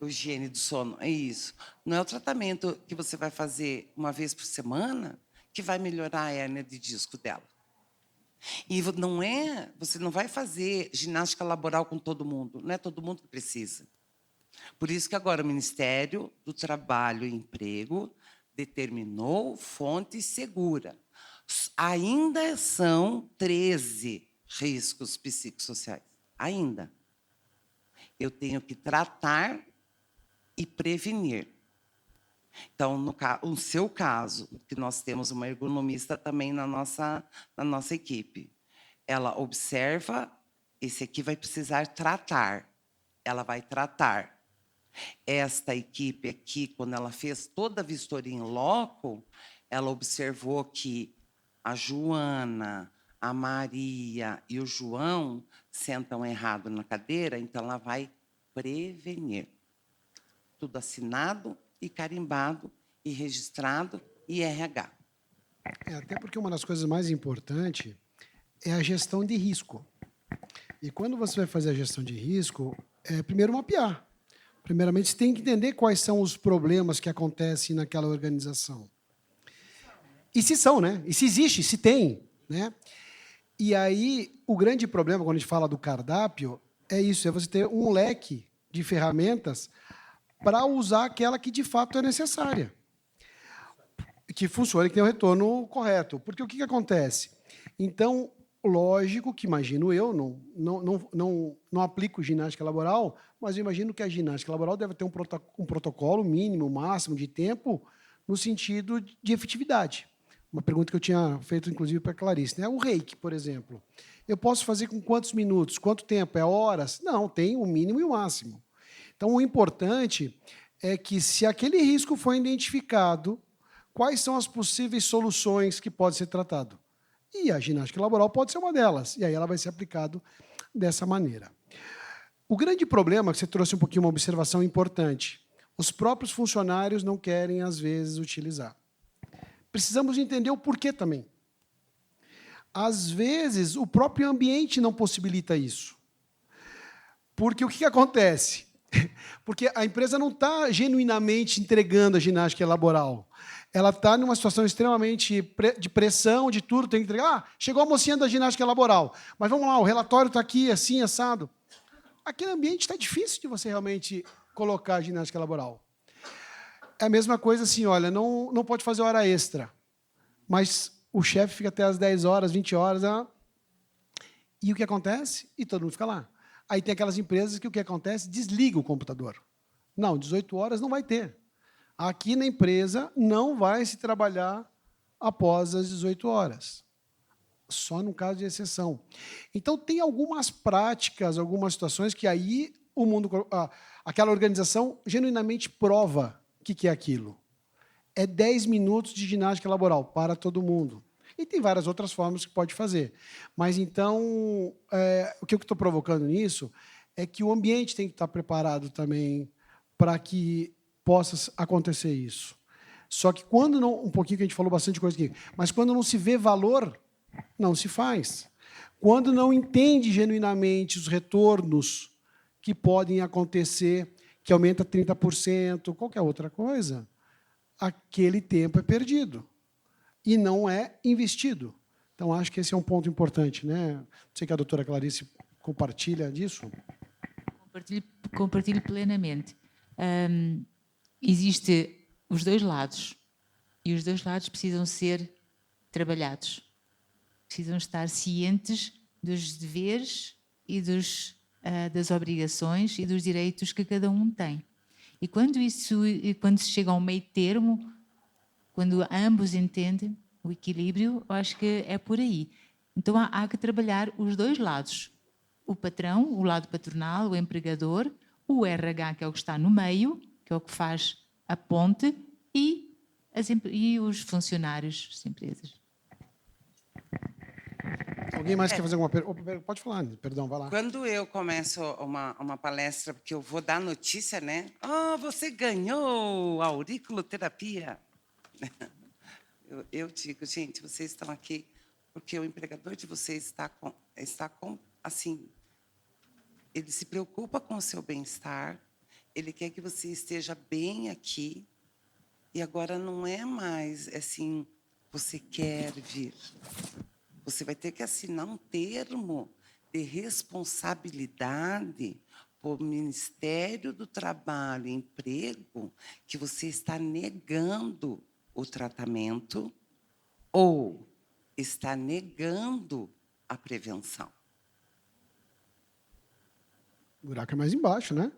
o higiene do sono, é isso. Não é o tratamento que você vai fazer uma vez por semana que vai melhorar a hérnia de disco dela. E você não vai fazer ginástica laboral com todo mundo, não é todo mundo que precisa. Por isso que agora o Ministério do Trabalho e Emprego determinou fonte segura. Ainda são 13 riscos psicossociais. Ainda. Eu tenho que tratar e prevenir. Então, no seu caso, que nós temos uma ergonomista também na nossa equipe, ela observa, esse aqui vai precisar tratar, ela vai tratar. Esta equipe aqui, quando ela fez toda a vistoria em loco, ela observou que a Joana, a Maria e o João sentam errado na cadeira, então ela vai prevenir. Tudo assinado e carimbado e registrado e RH. Até porque uma das coisas mais importantes é a gestão de risco. E quando você vai fazer a gestão de risco, primeiro mapear. Primeiramente, você tem que entender quais são os problemas que acontecem naquela organização. E se são, né? E se existe, se tem, né? E aí, o grande problema, quando a gente fala do cardápio, é isso, é você ter um leque de ferramentas para usar aquela que, de fato, é necessária. Que funcione, que tenha o retorno correto. Porque o que acontece? Então, lógico que, imagino eu, não aplico ginástica laboral, mas eu imagino que a ginástica laboral deve ter um protocolo mínimo, máximo de tempo, no sentido de efetividade. Uma pergunta que eu tinha feito, inclusive, para a Clarice. Né? O reiki, por exemplo. Eu posso fazer com quantos minutos? Quanto tempo? É horas? Não, tem o mínimo e o máximo. Então, o importante é que, se aquele risco foi identificado, quais são as possíveis soluções que podem ser tratadas? E a ginástica laboral pode ser uma delas. E aí ela vai ser aplicada dessa maneira. O grande problema, que você trouxe um pouquinho uma observação importante, os próprios funcionários não querem, às vezes, utilizar. Precisamos entender o porquê também. Às vezes, o próprio ambiente não possibilita isso. Porque o que acontece? Porque a empresa não está genuinamente entregando a ginástica laboral. Ela está numa situação extremamente de pressão, de tudo, tem que entregar. Chegou a mocinha da ginástica laboral, mas vamos lá, o relatório está aqui, assim, assado. Aquele ambiente está difícil de você realmente colocar a ginástica laboral. É a mesma coisa assim, olha, não pode fazer hora extra, mas o chefe fica até as 10 horas, 20 horas, e o que acontece? E todo mundo fica lá. Aí tem aquelas empresas que o que acontece? Desliga o computador. Não, 18 horas não vai ter. Aqui na empresa não vai se trabalhar após as 18 horas. Só no caso de exceção. Então, tem algumas práticas, algumas situações que aí o mundo, aquela organização genuinamente prova o que é aquilo. É 10 minutos de ginástica laboral para todo mundo. E tem várias outras formas que pode fazer. Mas, então, o que eu estou provocando nisso é que o ambiente tem que estar preparado também para que possa acontecer isso. Só que quando não... Um pouquinho que a gente falou bastante coisa aqui. Mas quando não se vê valor, não se faz. Quando não entende genuinamente os retornos que podem acontecer, que aumenta 30%, qualquer outra coisa, aquele tempo é perdido e não é investido. Então, acho que esse é um ponto importante, né? Não sei que a doutora Clarice compartilha disso. Compartilho plenamente. Existem os dois lados, e os dois lados precisam ser trabalhados. Precisam estar cientes dos deveres e das obrigações e dos direitos que cada um tem. E quando se chega a um meio termo, quando ambos entendem o equilíbrio, eu acho que é por aí. Então há que trabalhar os dois lados. O patrão, o lado patronal, o empregador, o RH, que é o que está no meio, que é o que faz a ponte, e os funcionários das empresas. Alguém mais quer fazer alguma pergunta? Pode falar, perdão, vai lá. Quando eu começo uma palestra, porque eu vou dar notícia, né? Você ganhou auriculoterapia. Eu digo, gente, vocês estão aqui porque o empregador de vocês está com assim, ele se preocupa com o seu bem-estar, ele quer que você esteja bem aqui, e agora não é mais assim, você quer vir. Você vai ter que assinar um termo de responsabilidade por Ministério do Trabalho e Emprego que você está negando o tratamento ou está negando a prevenção. O buraco é mais embaixo, né?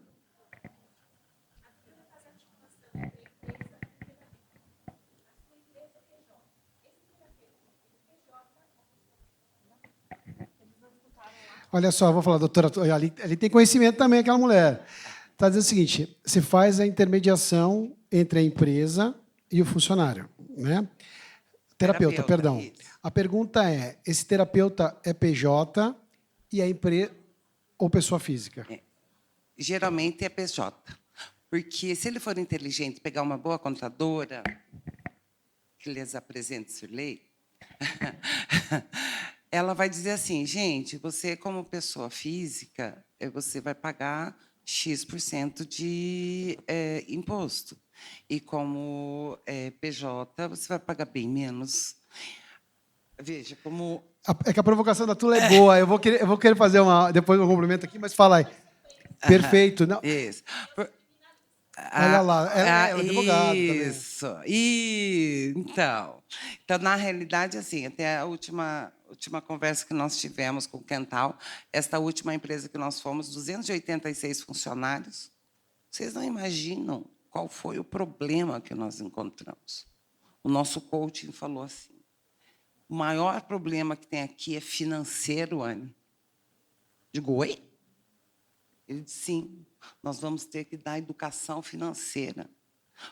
Olha só, vou falar, doutora, ali tem conhecimento também, aquela mulher. Está dizendo o seguinte, você faz a intermediação entre a empresa e o funcionário, né? Terapeuta, perdão. Isso. A pergunta é, esse terapeuta é PJ e é empresa ou pessoa física? Geralmente é PJ. Porque se ele for inteligente, pegar uma boa contadora, que lhes apresente Sirlei, ela vai dizer assim, gente, você como pessoa física, você vai pagar X% de imposto. E como PJ, você vai pagar bem menos. Veja, como... É que a provocação da Tula é boa. Eu vou querer fazer depois um complemento aqui, mas fala aí. Perfeito. Não, Isso. olha lá, ela é advogada também. Isso. Então, na realidade, assim, até a última conversa que nós tivemos com o Quental, esta última empresa que nós fomos, 286 funcionários, vocês não imaginam qual foi o problema que nós encontramos. O nosso coaching falou assim, o maior problema que tem aqui é financeiro, Anne. Digo, oi? Ele disse, sim, nós vamos ter que dar educação financeira.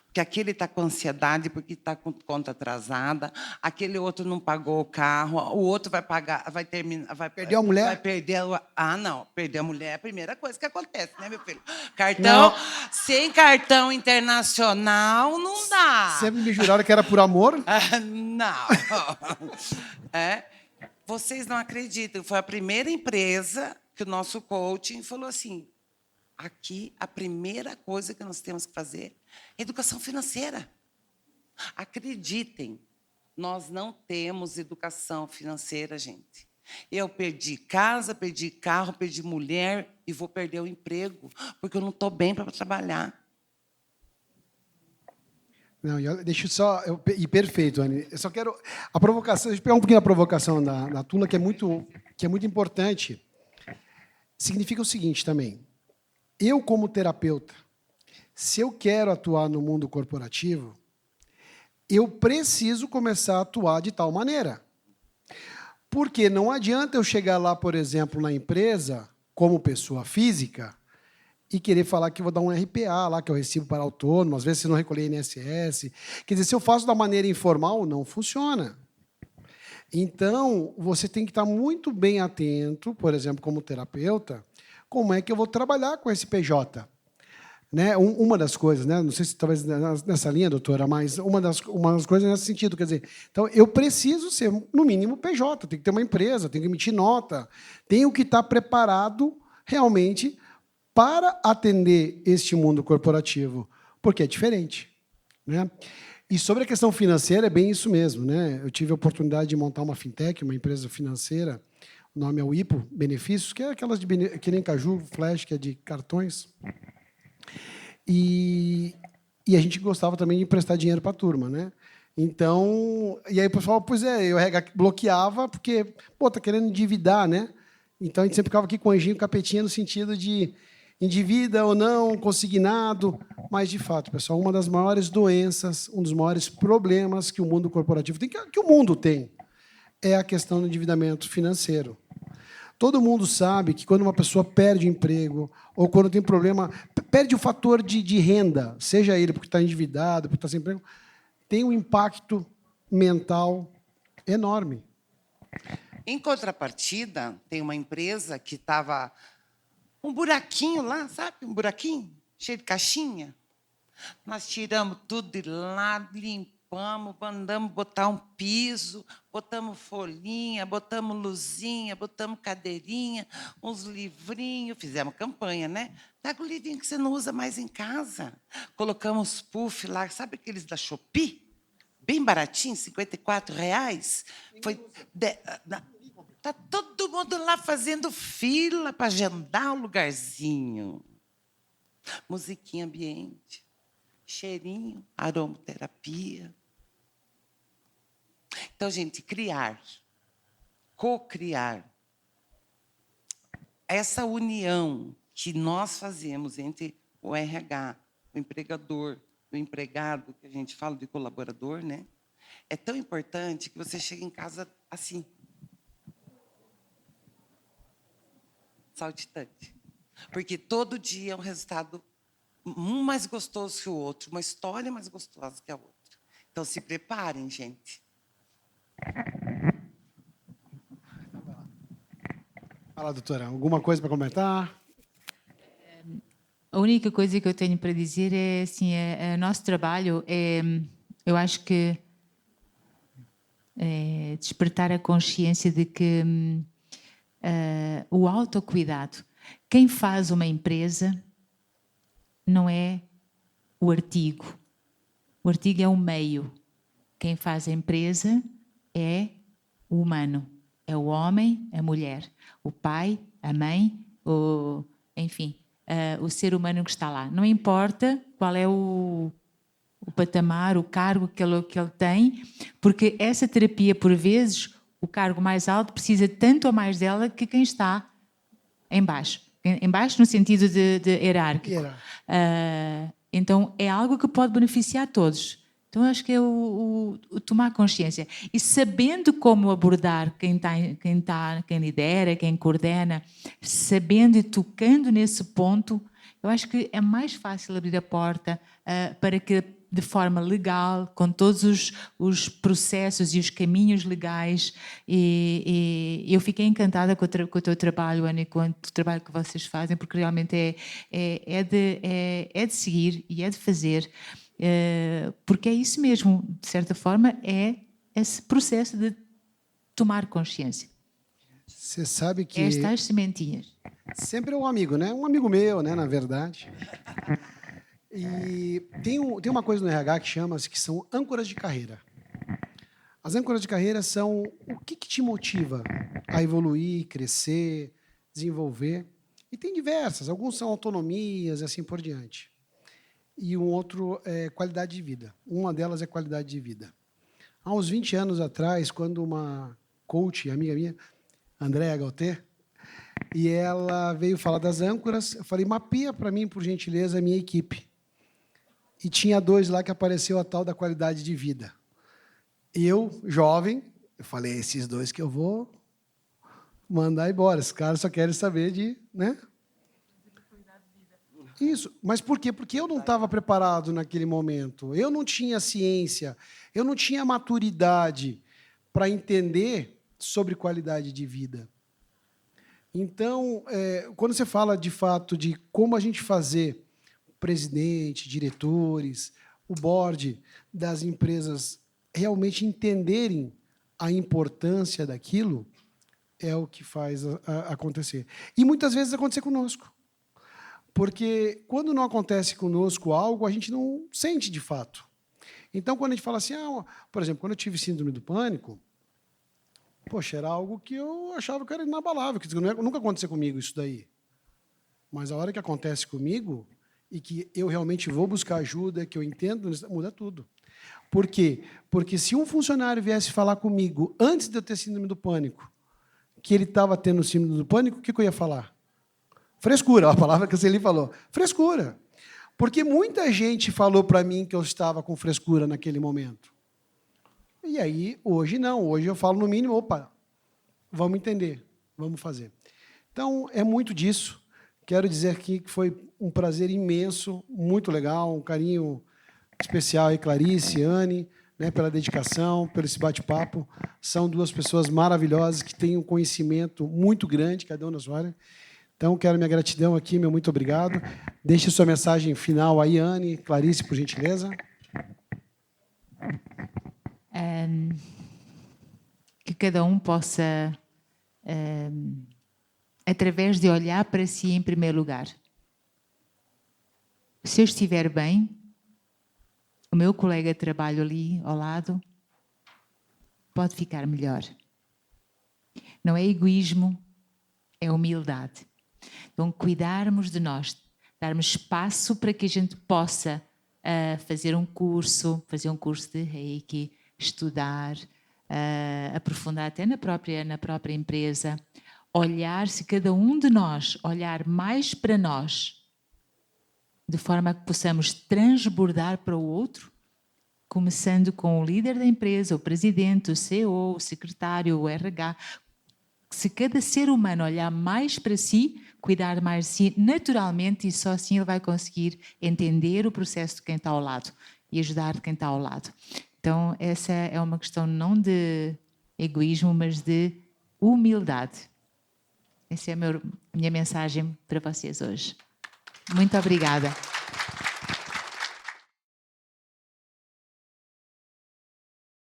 Porque aquele está com ansiedade porque está com conta atrasada, aquele outro não pagou o carro, o outro vai pagar, vai terminar, vai perder a mulher? Vai perder não, perder a mulher é a primeira coisa que acontece, né, meu filho? Cartão, sem cartão internacional não dá. Sempre me juraram que era por amor? Não. Vocês não acreditam, foi a primeira empresa que o nosso coaching falou assim, aqui a primeira coisa que nós temos que fazer é educação financeira. Acreditem, nós não temos educação financeira, gente. Eu perdi casa, perdi carro, perdi mulher e vou perder o emprego, porque eu não estou bem para trabalhar. Não, deixa eu só... E perfeito, Anne. Eu só quero... A provocação... Deixa eu pegar um pouquinho a provocação da Tula, que é muito importante. Significa o seguinte também. Eu, como terapeuta, se eu quero atuar no mundo corporativo, eu preciso começar a atuar de tal maneira. Porque não adianta eu chegar lá, por exemplo, na empresa, como pessoa física, e querer falar que vou dar um RPA lá, que eu recebo para autônomo, às vezes se não recolher INSS. Quer dizer, se eu faço da maneira informal, não funciona. Então, você tem que estar muito bem atento, por exemplo, como terapeuta, como é que eu vou trabalhar com esse PJ. Né? Uma das coisas, né? Não sei se talvez nessa linha, doutora, mas uma das coisas nesse sentido, quer dizer, então eu preciso ser, no mínimo, PJ, tenho que ter uma empresa, tenho que emitir nota, tenho que estar preparado realmente para atender este mundo corporativo, porque é diferente. Né? E sobre a questão financeira, é bem isso mesmo. Né? Eu tive a oportunidade de montar uma fintech, uma empresa financeira, o nome é o IPO Benefícios, que é aquelas que nem Caju, Flash, que é de cartões. E a gente gostava também de emprestar dinheiro para a turma. Né? Então, e aí o pessoal, pois é, eu bloqueava, porque, pô, tá querendo endividar, né? Então a gente sempre ficava aqui com o anjinho capetinha no sentido de endivida ou não, consignado. Mas, de fato, pessoal, uma das maiores doenças, um dos maiores problemas que o mundo corporativo tem, que o mundo tem, é a questão do endividamento financeiro. Todo mundo sabe que quando uma pessoa perde o emprego, ou quando tem problema, perde o fator de renda, seja ele porque está endividado, porque está sem emprego, tem um impacto mental enorme. Em contrapartida, tem uma empresa que estava um buraquinho lá, sabe? Um buraquinho cheio de caixinha. Nós tiramos tudo de lá, limpamos, mandamos botar um piso, botamos folhinha, botamos luzinha, botamos cadeirinha, uns livrinhos, fizemos campanha, né? Pega o livrinho que você não usa mais em casa. Colocamos puff lá, sabe aqueles da Shopee? Bem baratinho, R$54. Está todo mundo lá fazendo fila para agendar o lugarzinho. Musiquinha ambiente, cheirinho, aromaterapia. Então, gente, criar, co-criar, essa união que nós fazemos entre o RH, o empregador, o empregado, que a gente fala de colaborador, né? É tão importante que você chega em casa assim, saltitante. Porque todo dia é um resultado, um mais gostoso que o outro, uma história mais gostosa que a outra. Então, se preparem, gente. Fala, doutora, alguma coisa para comentar? A única coisa que eu tenho para dizer é assim, nosso trabalho eu acho que é despertar a consciência de que o autocuidado, quem faz uma empresa não é o artigo é o meio. Quem faz a empresa é o humano, é o homem, a mulher, o pai, a mãe, enfim, o ser humano que está lá. Não importa qual é o patamar, o cargo que ele tem, porque essa terapia, por vezes, o cargo mais alto precisa tanto ou mais dela que quem está em baixo. Em baixo no sentido de hierárquico. Então, é algo que pode beneficiar todos. Então, acho que é o tomar consciência. E sabendo como abordar quem lidera, quem coordena, sabendo e tocando nesse ponto, eu acho que é mais fácil abrir a porta para que, de forma legal, com todos os processos e os caminhos legais, e eu fiquei encantada com o teu trabalho, Ana, e com o trabalho que vocês fazem, porque realmente é de seguir e é de fazer, porque é isso mesmo, de certa forma, é esse processo de tomar consciência. Você sabe que... Estas sementinhas. Sempre é um amigo, né? Um amigo meu, né, na verdade. E tem uma coisa no RH que são âncoras de carreira. As âncoras de carreira são o que te motiva a evoluir, crescer, desenvolver. E tem diversas, alguns são autonomias e assim por diante. E um outro é qualidade de vida. Uma delas é qualidade de vida. Há uns 20 anos atrás, quando uma coach, amiga minha, Andréa Galter, e ela veio falar das âncoras, eu falei, mapeia para mim, por gentileza, a minha equipe. E tinha 2 lá que apareceu a tal da qualidade de vida. Eu, jovem, eu falei, esses 2 que eu vou mandar embora. Esses caras só querem saber de... né? Isso. Mas por quê? Porque eu não estava preparado naquele momento. Eu não tinha ciência, eu não tinha maturidade para entender sobre qualidade de vida. Então, quando você fala, de fato, de como a gente fazer presidente, diretores, o board das empresas realmente entenderem a importância daquilo, é o que faz acontecer. E muitas vezes acontecer conosco. Porque quando não acontece conosco algo, a gente não sente de fato. Então, quando a gente fala assim, por exemplo, quando eu tive síndrome do pânico, poxa, era algo que eu achava que era inabalável, que nunca aconteceu comigo isso daí. Mas a hora que acontece comigo, e que eu realmente vou buscar ajuda, que eu entendo, muda tudo. Por quê? Porque se um funcionário viesse falar comigo, antes de eu ter síndrome do pânico, que ele estava tendo síndrome do pânico, o que eu ia falar? Frescura, a palavra que a Celi falou. Frescura. Porque muita gente falou para mim que eu estava com frescura naquele momento. E aí, hoje não. Hoje eu falo no mínimo, opa, vamos entender, vamos fazer. Então, é muito disso. Quero dizer aqui que foi um prazer imenso, muito legal, um carinho especial aí, Clarice, Anne, né, pela dedicação, pelo esse bate-papo. São 2 pessoas maravilhosas que têm um conhecimento muito grande, cada um na sua área. Então, quero minha gratidão aqui, meu muito obrigado. Deixe sua mensagem final aí, Anne, Clarice, por gentileza. Que cada um possa, através de olhar para si em primeiro lugar. Se eu estiver bem, o meu colega de trabalho ali ao lado pode ficar melhor. Não é egoísmo, é humildade. Então, cuidarmos de nós, darmos espaço para que a gente possa fazer um curso de Reiki, estudar, aprofundar até na própria empresa, olhar, se cada um de nós olhar mais para nós, de forma que possamos transbordar para o outro, começando com o líder da empresa, o presidente, o CEO, o secretário, o RH. Se cada ser humano olhar mais para si, cuidar mais de si, naturalmente, e só assim ele vai conseguir entender o processo de quem está ao lado e ajudar de quem está ao lado. Então, essa é uma questão não de egoísmo, mas de humildade. Essa é a minha mensagem para vocês hoje. Muito obrigada.